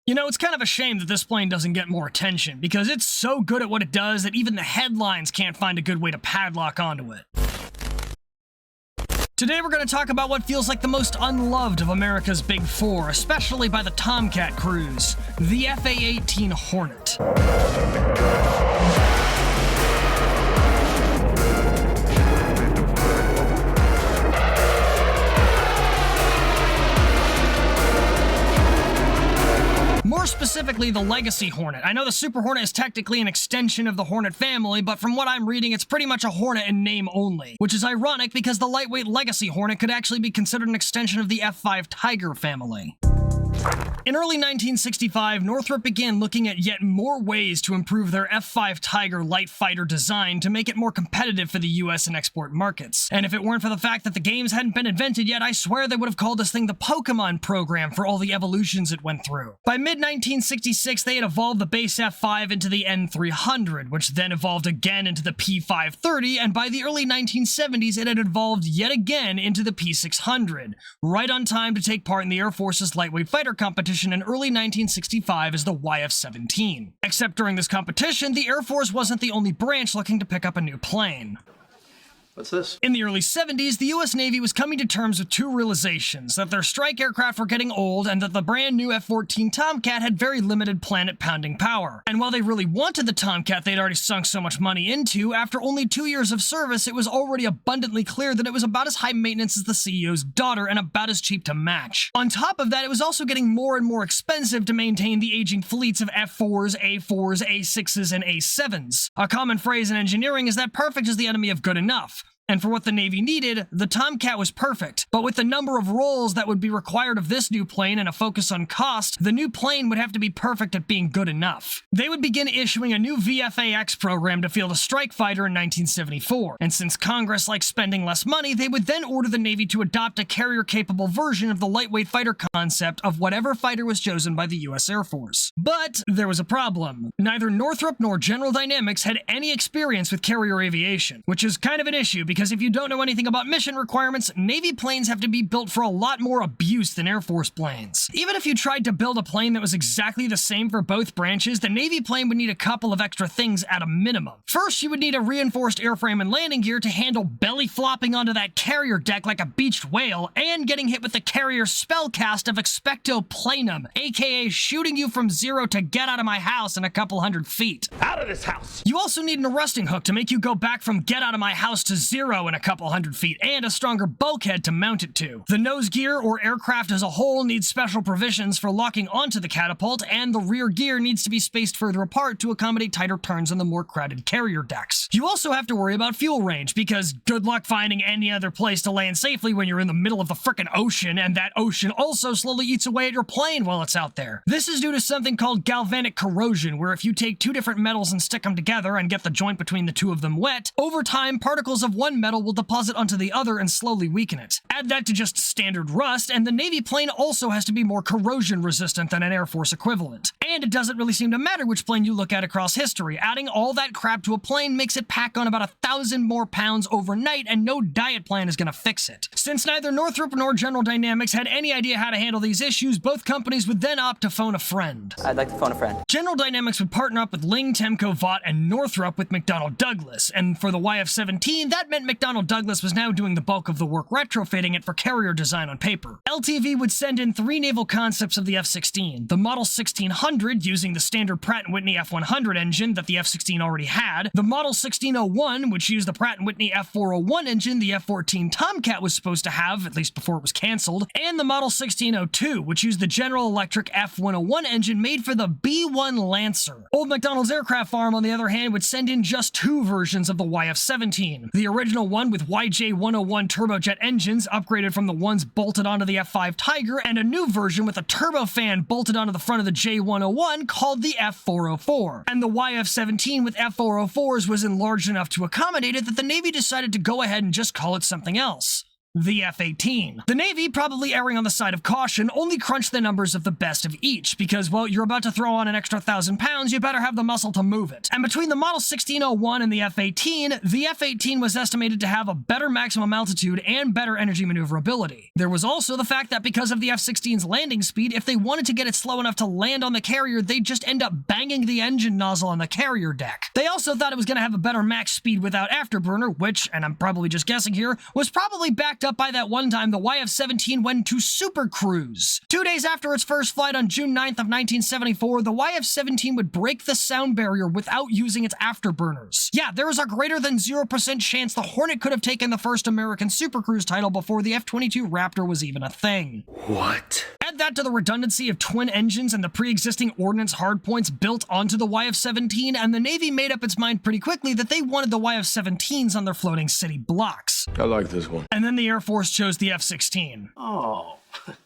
You know, it's kind of a shame that this plane doesn't get more attention, because it's so good at what it does that even the headlines can't find a good way to padlock onto it. Today we're going to talk about what feels like the most unloved of America's Big Four, especially by the Tomcat crews, the F-18 Hornet. More specifically, the Legacy Hornet. I know the Super Hornet is technically an extension of the Hornet family, but from what I'm reading, it's pretty much a Hornet in name only, which is ironic because the lightweight Legacy Hornet could actually be considered an extension of the F-5 Tiger family. In early 1965, Northrop began looking at yet more ways to improve their F-5 Tiger light fighter design to make it more competitive for the US and export markets. And if it weren't for the fact that the games hadn't been invented yet, I swear they would have called this thing the Pokemon program for all the evolutions it went through. By mid-1966, they had evolved the base F-5 into the N-300, which then evolved again into the P-530, and by the early 1970s, it had evolved yet again into the P-600, right on time to take part in the Air Force's lightweight fighter competition in early 1965 as the YF-17. Except during this competition, the Air Force wasn't the only branch looking to pick up a new plane. What's this? In the early 70s, the US Navy was coming to terms with two realizations: that their strike aircraft were getting old, and that the brand new F-14 Tomcat had very limited planet-pounding power. And while they really wanted the Tomcat they'd already sunk so much money into, after only 2 years of service, it was already abundantly clear that it was about as high maintenance as the CEO's daughter and about as cheap to match. On top of that, it was also getting more and more expensive to maintain the aging fleets of F-4s, A-4s, A-6s, and A-7s. A common phrase in engineering is that perfect is the enemy of good enough. And for what the Navy needed, the Tomcat was perfect. But with the number of roles that would be required of this new plane and a focus on cost, the new plane would have to be perfect at being good enough. They would begin issuing a new VFA-X program to field a strike fighter in 1974. And since Congress likes spending less money, they would then order the Navy to adopt a carrier-capable version of the lightweight fighter concept of whatever fighter was chosen by the US Air Force. But there was a problem. Neither Northrop nor General Dynamics had any experience with carrier aviation, which is kind of an issue because if you don't know anything about mission requirements, Navy planes have to be built for a lot more abuse than Air Force planes. Even if you tried to build a plane that was exactly the same for both branches, the Navy plane would need a couple of extra things at a minimum. First, you would need a reinforced airframe and landing gear to handle belly flopping onto that carrier deck like a beached whale, and getting hit with the carrier spellcast of Expecto Planum, aka shooting you from zero to get out of my house in a couple hundred feet. Out of this house! You also need an arresting hook to make you go back from get out of my house to zero in a couple hundred feet, and a stronger bulkhead to mount it to. The nose gear, or aircraft as a whole, needs special provisions for locking onto the catapult, and the rear gear needs to be spaced further apart to accommodate tighter turns on the more crowded carrier decks. You also have to worry about fuel range, because good luck finding any other place to land safely when you're in the middle of the frickin' ocean, and that ocean also slowly eats away at your plane while it's out there. This is due to something called galvanic corrosion, where if you take two different metals and stick them together and get the joint between the two of them wet, over time particles of one metal will deposit onto the other and slowly weaken it. Add that to just standard rust, and the Navy plane also has to be more corrosion resistant than an Air Force equivalent. And it doesn't really seem to matter which plane you look at across history. Adding all that crap to a plane makes it pack on about 1,000 more pounds overnight, and no diet plan is gonna fix it. Since neither Northrop nor General Dynamics had any idea how to handle these issues, both companies would then opt to phone a friend. I'd like to phone a friend. General Dynamics would partner up with Ling, Temco, Vought, and Northrop with McDonnell Douglas, and for the YF-17, that meant McDonnell Douglas was now doing the bulk of the work retrofitting it for carrier design on paper. LTV would send in 3 naval concepts of the F-16, the Model 1600 using the standard Pratt & Whitney F-100 engine that the F-16 already had, the Model 1601 which used the Pratt & Whitney F-401 engine the F-14 Tomcat was supposed to have, at least before it was cancelled, and the Model 1602 which used the General Electric F-101 engine made for the B-1 Lancer. Old McDonnell's Aircraft Farm, on the other hand, would send in just 2 versions of the YF-17, the original one with YJ-101 turbojet engines upgraded from the ones bolted onto the F-5 Tiger, and a new version with a turbofan bolted onto the front of the J-101 called the F-404. And the YF-17 with F-404s was enlarged enough to accommodate it that the Navy decided to go ahead and just call it something else. the F-18. The Navy, probably erring on the side of caution, only crunched the numbers of the best of each, because, well, you're about to throw on an extra 1,000 pounds, you better have the muscle to move it. And between the Model 1601 and the F-18, the F-18 was estimated to have a better maximum altitude and better energy maneuverability. There was also the fact that because of the F-16's landing speed, if they wanted to get it slow enough to land on the carrier, they'd just end up banging the engine nozzle on the carrier deck. They also thought it was going to have a better max speed without afterburner, which, and I'm probably just guessing here, was probably backed up by that one time the YF-17 went to super cruise. 2 days after its first flight on June 9th of 1974, the YF-17 would break the sound barrier without using its afterburners. Yeah, there is a greater than 0% chance the Hornet could have taken the first American super cruise title before the F-22 Raptor was even a thing. What? Add that to the redundancy of twin engines and the pre-existing ordnance hardpoints built onto the YF-17, and the Navy made up its mind pretty quickly that they wanted the YF-17s on their floating city blocks. I like this one. And then the Air Force chose the F-16. Oh,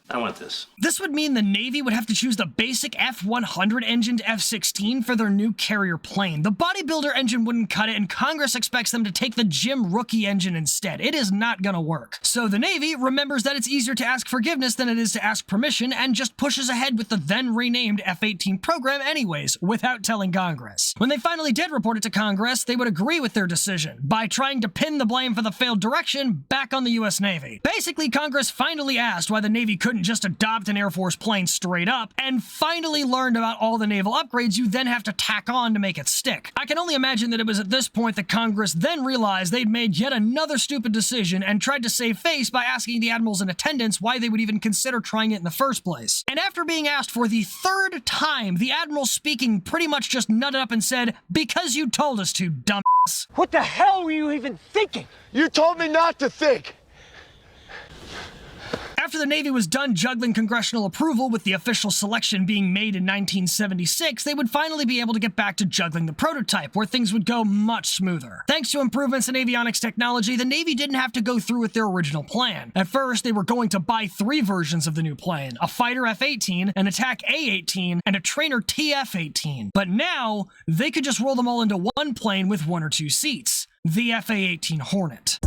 I want this. This would mean the Navy would have to choose the basic F-100 engined F-16 for their new carrier plane. The bodybuilder engine wouldn't cut it, and Congress expects them to take the Jim Rookie engine instead. It is not gonna work. So the Navy remembers that it's easier to ask forgiveness than it is to ask permission, and just pushes ahead with the then renamed F-18 program anyways, without telling Congress. When they finally did report it to Congress, they would agree with their decision by trying to pin the blame for the failed direction back on the US Navy. Basically, Congress finally asked why the Navy couldn't just adopt an Air Force plane straight up, and finally learned about all the naval upgrades you then have to tack on to make it stick. I can only imagine that it was at this point that Congress then realized they'd made yet another stupid decision and tried to save face by asking the admirals in attendance why they would even consider trying it in the first place. And after being asked for the third time, the admiral speaking pretty much just nutted up and said, "Because you told us to, dumbass." What the hell were you even thinking? You told me not to think. After the Navy was done juggling congressional approval with the official selection being made in 1976, they would finally be able to get back to juggling the prototype, where things would go much smoother. Thanks to improvements in avionics technology, the Navy didn't have to go through with their original plan. At first, they were going to buy 3 versions of the new plane: a fighter F-18, an attack A-18, and a trainer TF-18. But now, they could just roll them all into one plane with 1 or 2 seats: the F-18 Hornet.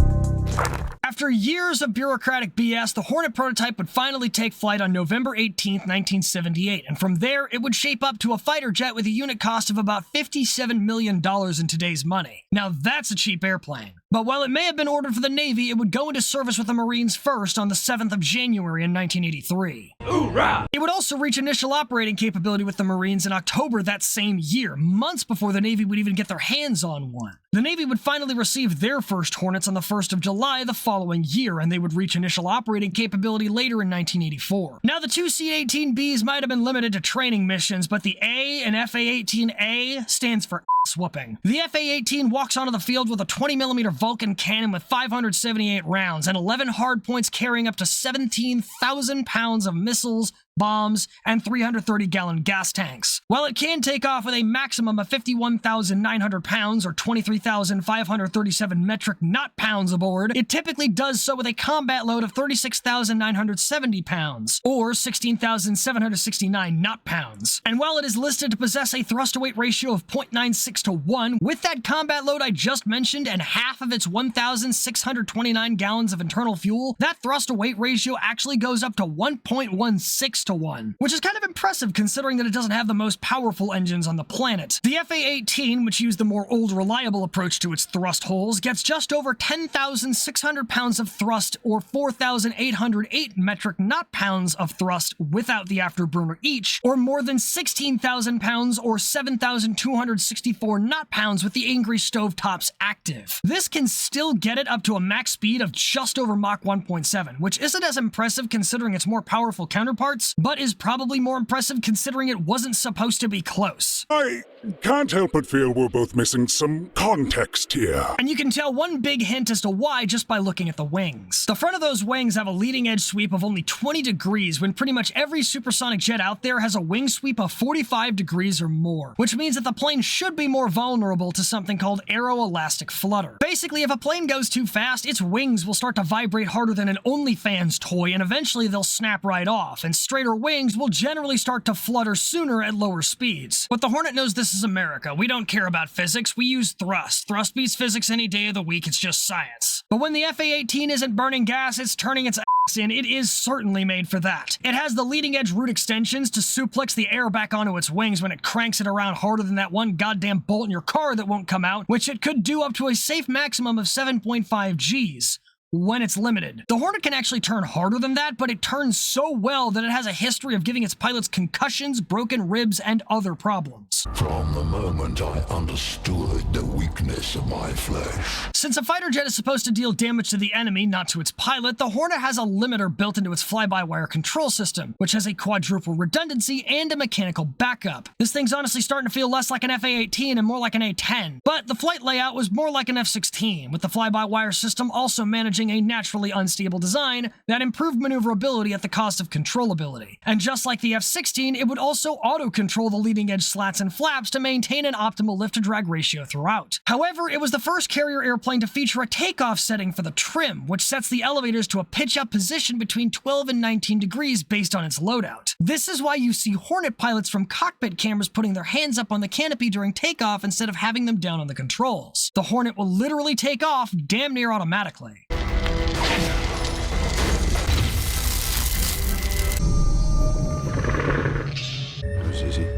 After years of bureaucratic BS, the Hornet prototype would finally take flight on November 18, 1978, and from there, it would shape up to a fighter jet with a unit cost of about $57 million in today's money. Now that's a cheap airplane. But while it may have been ordered for the Navy, it would go into service with the Marines first on the 7th of January in 1983. Hoorah! It would also reach initial operating capability with the Marines in October that same year, months before the Navy would even get their hands on one. The Navy would finally receive their first Hornets on the 1st of July the following year, and they would reach initial operating capability later in 1984. Now, the 2 C-18Bs might have been limited to training missions, but the A in F-18A stands for ass-whooping. The F-18 walks onto the field with a 20mm Vulcan cannon with 578 rounds and 11 hardpoints carrying up to 17,000 pounds of missiles, bombs, and 330-gallon gas tanks. While it can take off with a maximum of 51,900 pounds or 23,537 metric knot-pounds aboard, it typically does so with a combat load of 36,970 pounds or 16,769 knot-pounds. And while it is listed to possess a thrust-to-weight ratio of 0.96 to 1, with that combat load I just mentioned and half of its 1,629 gallons of internal fuel, that thrust-to-weight ratio actually goes up to 1.16 to 1, which is kind of impressive considering that it doesn't have the most powerful engines on the planet. The F-18, which used the more old reliable approach to its thrust holes, gets just over 10,600 pounds of thrust or 4,808 metric knot-pounds of thrust without the afterburner each, or more than 16,000 pounds or 7,264 knot-pounds with the angry stovetops active. This can still get it up to a max speed of just over Mach 1.7, which isn't as impressive considering its more powerful counterparts, but is probably more impressive considering it wasn't supposed to be close. I can't help but feel we're both missing some context here. And you can tell one big hint as to why just by looking at the wings. The front of those wings have a leading edge sweep of only 20 degrees when pretty much every supersonic jet out there has a wing sweep of 45 degrees or more, which means that the plane should be more vulnerable to something called aeroelastic flutter. Basically, if a plane goes too fast, its wings will start to vibrate harder than an OnlyFans toy, and eventually they'll snap right off, and straighter wings will generally start to flutter sooner at lower speeds. But the Hornet knows this is America. We don't care about physics. We use thrust. Thrust beats physics any day of the week. It's just science. But when the F-18 isn't burning gas, it's turning its ass in. It is certainly made for that. It has the leading edge root extensions to suplex the air back onto its wings when it cranks it around harder than that one goddamn bolt in your car that won't come out, which it could do up to a safe maximum of 7.5 Gs. When it's limited. The Hornet can actually turn harder than that, but it turns so well that it has a history of giving its pilots concussions, broken ribs, and other problems. From the moment I understood the weakness of my flesh. Since a fighter jet is supposed to deal damage to the enemy, not to its pilot, the Hornet has a limiter built into its fly-by-wire control system, which has a quadruple redundancy and a mechanical backup. This thing's honestly starting to feel less like an F-18 and more like an A-10, but the flight layout was more like an F-16, with the fly-by-wire system also managing a naturally unstable design that improved maneuverability at the cost of controllability. And just like the F-16, it would also auto-control the leading edge slats and flaps to maintain an optimal lift-to-drag ratio throughout. However, it was the first carrier airplane to feature a takeoff setting for the trim, which sets the elevators to a pitch-up position between 12 and 19 degrees based on its loadout. This is why you see Hornet pilots from cockpit cameras putting their hands up on the canopy during takeoff instead of having them down on the controls. The Hornet will literally take off damn near automatically.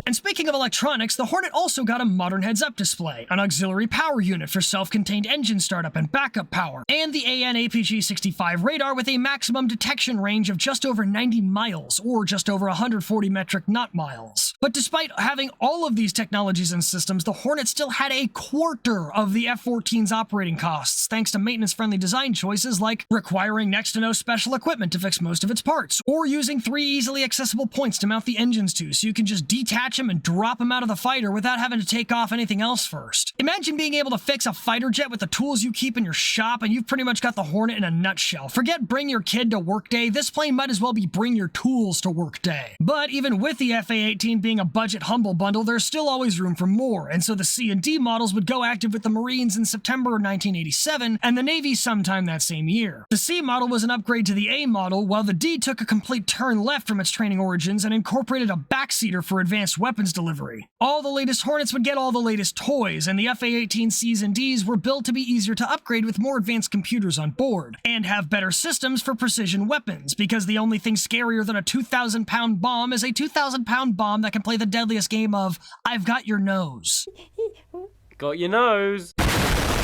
And speaking of electronics, the Hornet also got a modern heads-up display, an auxiliary power unit for self-contained engine startup and backup power, and the AN/APG-65 radar with a maximum detection range of just over 90 miles, or just over 140 metric knot miles. But despite having all of these technologies and systems, the Hornet still had a quarter of the F-14's operating costs, thanks to maintenance-friendly design choices like requiring next to no special equipment to fix most of its parts, or using 3 easily accessible points to mount the engines to, so you can just detach them and drop them out of the fighter without having to take off anything else first. Imagine being able to fix a fighter jet with the tools you keep in your shop, and you've pretty much got the Hornet in a nutshell. Forget bring your kid to work day, this plane might as well be bring your tools to work day. But even with the F-18 being a budget humble bundle, there's still always room for more, and so the C and D models would go active with the Marines in September 1987, and the Navy sometime that same year. The C model was an upgrade to the A model, while the D took a complete turn left from its training origins and incorporated a backseater for advanced weapons delivery. All the latest Hornets would get all the latest toys, and the F-18 Cs and Ds were built to be easier to upgrade with more advanced computers on board, and have better systems for precision weapons, because the only thing scarier than a 2,000-pound bomb is a 2,000-pound bomb that can play the deadliest game of I've got your nose. Got your nose.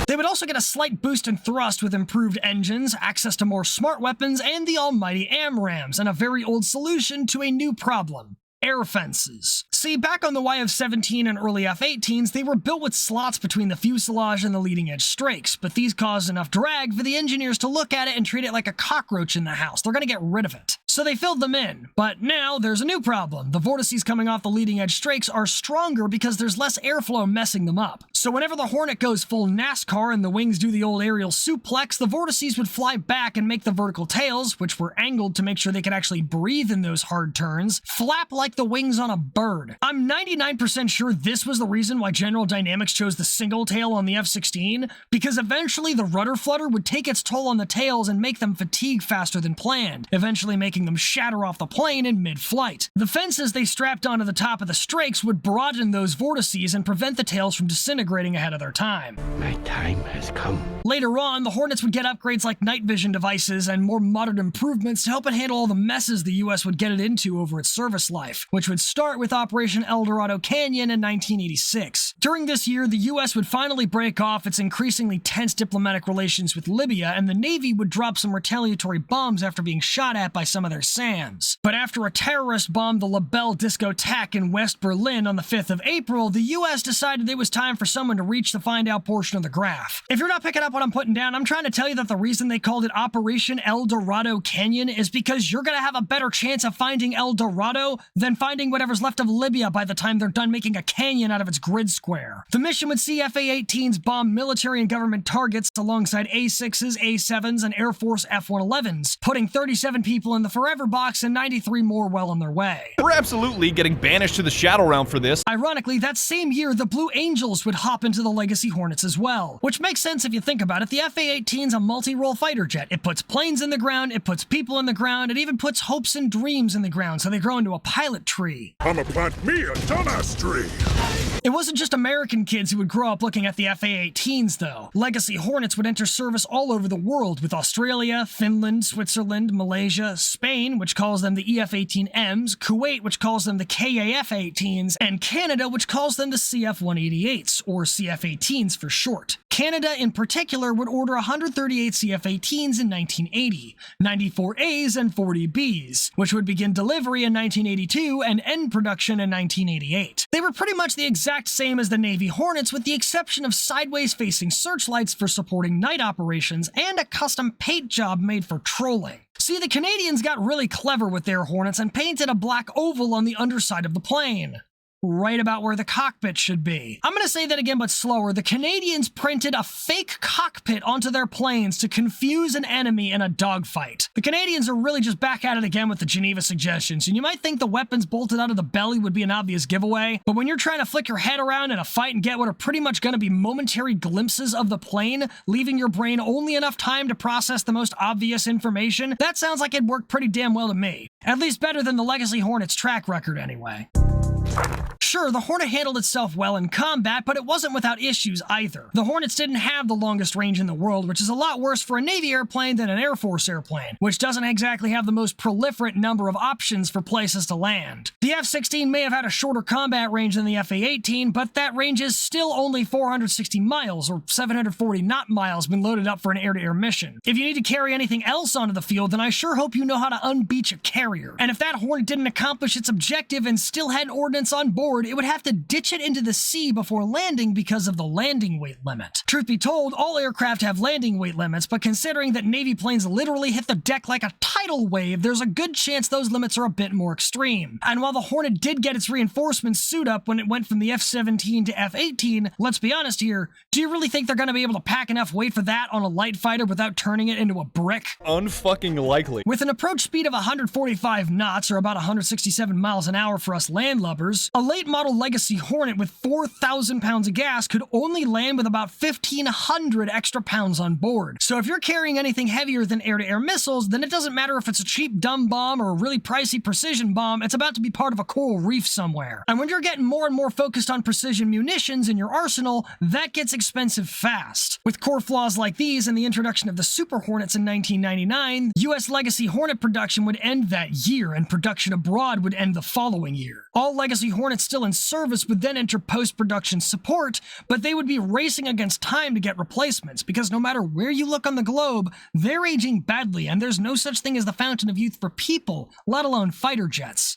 They would also get a slight boost in thrust with improved engines, access to more smart weapons, and the almighty AMRAAMs, and a very old solution to a new problem: air fences. See, back on the YF-17 and early F-18s, they were built with slots between the fuselage and the leading edge strakes, but these caused enough drag for the engineers to look at it and treat it like a cockroach in the house. They're gonna get rid of it. So they filled them in. But now there's a new problem. The vortices coming off the leading edge strakes are stronger because there's less airflow messing them up. So whenever the Hornet goes full NASCAR and the wings do the old aerial suplex, the vortices would fly back and make the vertical tails, which were angled to make sure they could actually breathe in those hard turns, flap like the wings on a bird. I'm 99% sure this was the reason why General Dynamics chose the single tail on the F-16, because eventually the rudder flutter would take its toll on the tails and make them fatigue faster than planned, eventually making them shatter off the plane in mid-flight. The fences they strapped onto the top of the strakes would broaden those vortices and prevent the tails from disintegrating ahead of their time. My time has come. Later on, the Hornets would get upgrades like night vision devices and more modern improvements to help it handle all the messes the US would get it into over its service life, which would start with Operation El Dorado Canyon in 1986. During this year, the US would finally break off its increasingly tense diplomatic relations with Libya, and the Navy would drop some retaliatory bombs after being shot at by some of their SAMs. But after a terrorist bombed the La Belle discotheque in West Berlin on the 5th of April, the US decided it was time for someone to reach the find out portion of the graph. If you're not picking up what I'm putting down, I'm trying to tell you that the reason they called it Operation El Dorado Canyon is because you're gonna have a better chance of finding El Dorado than finding whatever's left of Libya by the time they're done making a canyon out of its grid square. square. The mission would see F-18s bomb military and government targets alongside A-6s, A-7s, and Air Force F-111s, putting 37 people in the forever box and 93 more well on their way. We're absolutely getting banished to the Shadow Realm for this. Ironically, that same year, the Blue Angels would hop into the Legacy Hornets as well, which makes sense if you think about it. The F-18's a multi-role fighter jet. It puts planes in the ground, it puts people in the ground, it even puts hopes and dreams in the ground, so they grow into a pilot tree. I'ma plant me a dumbass tree. It wasn't just American kids who would grow up looking at the F-18s, though. Legacy Hornets would enter service all over the world, with Australia, Finland, Switzerland, Malaysia, Spain, which calls them the EF-18Ms, Kuwait, which calls them the KAF-18s, and Canada, which calls them the CF-188s, or CF-18s for short. Canada, in particular, would order 138 CF-18s in 1980, 94 As and 40 Bs, which would begin delivery in 1982 and end production in 1988. They were pretty much the exact same as the Navy Hornets, with the exception of sideways-facing searchlights for supporting night operations and a custom paint job made for trolling. See, the Canadians got really clever with their Hornets and painted a black oval on the underside of the plane, right about where the cockpit should be. I'm gonna say that again, but slower. The Canadians printed a fake cockpit onto their planes to confuse an enemy in a dogfight. The Canadians are really just back at it again with the Geneva suggestions, and you might think the weapons bolted out of the belly would be an obvious giveaway, but when you're trying to flick your head around in a fight and get what are pretty much gonna be momentary glimpses of the plane, leaving your brain only enough time to process the most obvious information, that sounds like it worked pretty damn well to me. At least better than the Legacy Hornets track record anyway. Sure, the Hornet handled itself well in combat, but it wasn't without issues either. The Hornets didn't have the longest range in the world, which is a lot worse for a Navy airplane than an Air Force airplane, which doesn't exactly have the most proliferate number of options for places to land. The F-16 may have had a shorter combat range than the F-18, but that range is still only 460 miles, or 740 knot miles when loaded up for an air-to-air mission. If you need to carry anything else onto the field, then I sure hope you know how to unbeach a carrier. And if that Hornet didn't accomplish its objective and still had an ordnance on board, it would have to ditch it into the sea before landing because of the landing weight limit. Truth be told, all aircraft have landing weight limits, but considering that Navy planes literally hit the deck like a tidal wave, there's a good chance those limits are a bit more extreme. And while the Hornet did get its reinforcements suit up when it went from the F-17 to F-18, let's be honest here, do you really think they're going to be able to pack enough weight for that on a light fighter without turning it into a brick? Unfucking likely. With an approach speed of 145 knots, or about 167 miles an hour for us landlubbers, a late model Legacy Hornet with 4,000 pounds of gas could only land with about 1,500 extra pounds on board. So if you're carrying anything heavier than air-to-air missiles, then it doesn't matter if it's a cheap dumb bomb or a really pricey precision bomb, it's about to be part of a coral reef somewhere. And when you're getting more and more focused on precision munitions in your arsenal, that gets expensive fast. With core flaws like these and the introduction of the Super Hornets in 1999, US Legacy Hornet production would end that year, and production abroad would end the following year. All Legacy Hornets still in service would then enter post-production support, but they would be racing against time to get replacements, because no matter where you look on the globe, they're aging badly, and there's no such thing as the fountain of youth for people, let alone fighter jets.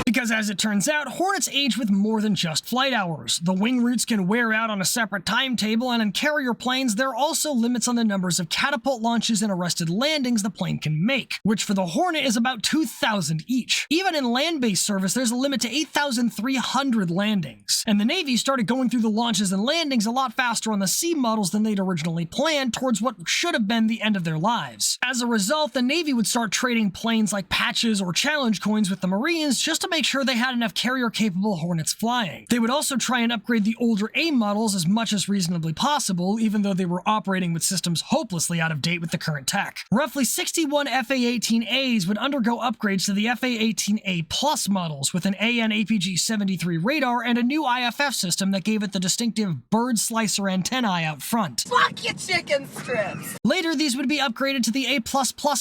Because as it turns out, Hornets age with more than just flight hours. The wing roots can wear out on a separate timetable, and in carrier planes, there are also limits on the numbers of catapult launches and arrested landings the plane can make, which for the Hornet is about 2,000 each. Even in land-based service, there's a limit to 8,300 landings. And the Navy started going through the launches and landings a lot faster on the C models than they'd originally planned towards what should have been the end of their lives. As a result, the Navy would start trading planes like patches or challenge coins with the Marines just to make sure they had enough carrier-capable Hornets flying. They would also try and upgrade the older A models as much as reasonably possible, even though they were operating with systems hopelessly out of date with the current tech. Roughly 61 FA-18As would undergo upgrades to the FA-18A Plus models with an AN APG-73 radar and a new IFF system that gave it the distinctive bird slicer antennae out front. Fuck you, chicken strips! Later, these would be upgraded to the A++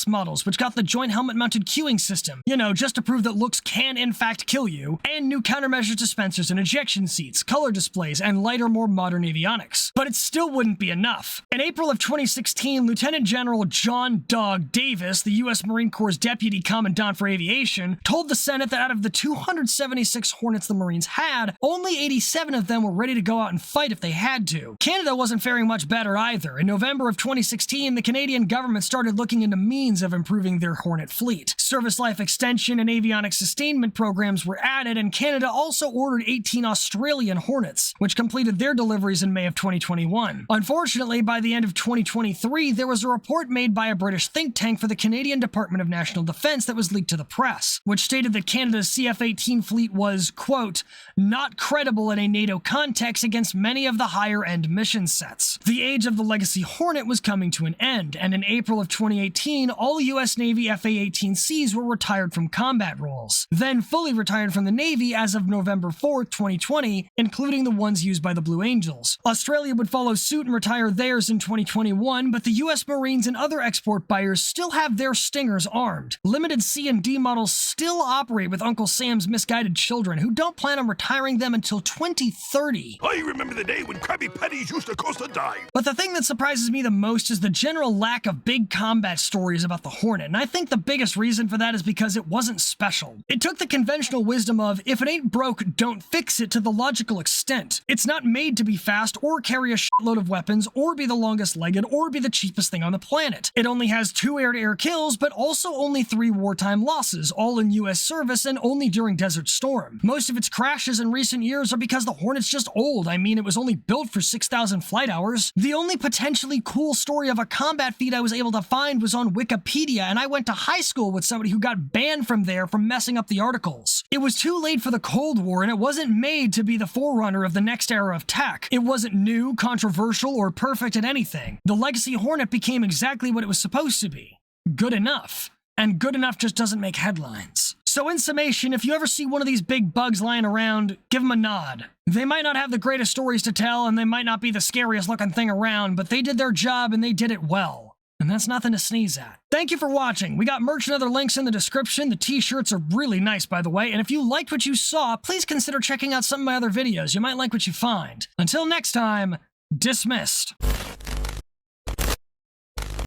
models, which got the joint helmet-mounted cueing system, you know, just to prove that looks can in fact kill you, and new countermeasure dispensers and ejection seats, color displays, and lighter, more modern avionics. But it still wouldn't be enough. In April of 2016, Lieutenant General John Dog Davis, the U.S. Marine Corps' Deputy Commandant for Aviation, told the Senate that out of the 276 Hornets the Marines had, only 87 of them were ready to go out and fight if they had to. Canada wasn't faring much better either. In November of 2016, the Canadian government started looking into means of improving their Hornet fleet. Service life extension and avionics sustainment programs programs were added, and Canada also ordered 18 Australian Hornets, which completed their deliveries in May of 2021. Unfortunately, by the end of 2023, there was a report made by a British think tank for the Canadian Department of National Defence that was leaked to the press, which stated that Canada's CF-18 fleet was, quote, not credible in a NATO context against many of the higher-end mission sets. The age of the legacy Hornet was coming to an end, and in April of 2018, all US Navy F-18Cs were retired from combat roles, then fully retired from the Navy as of November 4th, 2020, including the ones used by the Blue Angels. Australia would follow suit and retire theirs in 2021, but the US Marines and other export buyers still have their Stingers armed. Limited C and D models still operate with Uncle Sam's misguided children, who don't plan on retiring them until 2030. I remember the day when Krabby Patties used to cost a dime. But the thing that surprises me the most is the general lack of big combat stories about the Hornet, and I think the biggest reason for that is because it wasn't special. It took the conventional wisdom of, if it ain't broke, don't fix it, to the logical extent. It's not made to be fast, or carry a shitload of weapons, or be the longest-legged, or be the cheapest thing on the planet. It only has 2 air-to-air kills, but also only 3 wartime losses, all in US service and only during Desert Storm. Most of its crashes in recent years are because the Hornet's just old. I mean, it was only built for 6,000 flight hours. The only potentially cool story of a combat feat I was able to find was on Wikipedia, and I went to high school with somebody who got banned from there for messing up the articles. It was too late for the Cold War, and it wasn't made to be the forerunner of the next era of tech. It wasn't new, controversial, or perfect at anything. The Legacy Hornet became exactly what it was supposed to be. Good enough. And good enough just doesn't make headlines. So in summation, if you ever see one of these big bugs lying around, give them a nod. They might not have the greatest stories to tell, and they might not be the scariest looking thing around, but they did their job and they did it well. And that's nothing to sneeze at. Thank you for watching. We got merch and other links in the description. The t-shirts are really nice, by the way, and if you liked what you saw, please consider checking out some of my other videos. You might like what you find. Until next time, dismissed.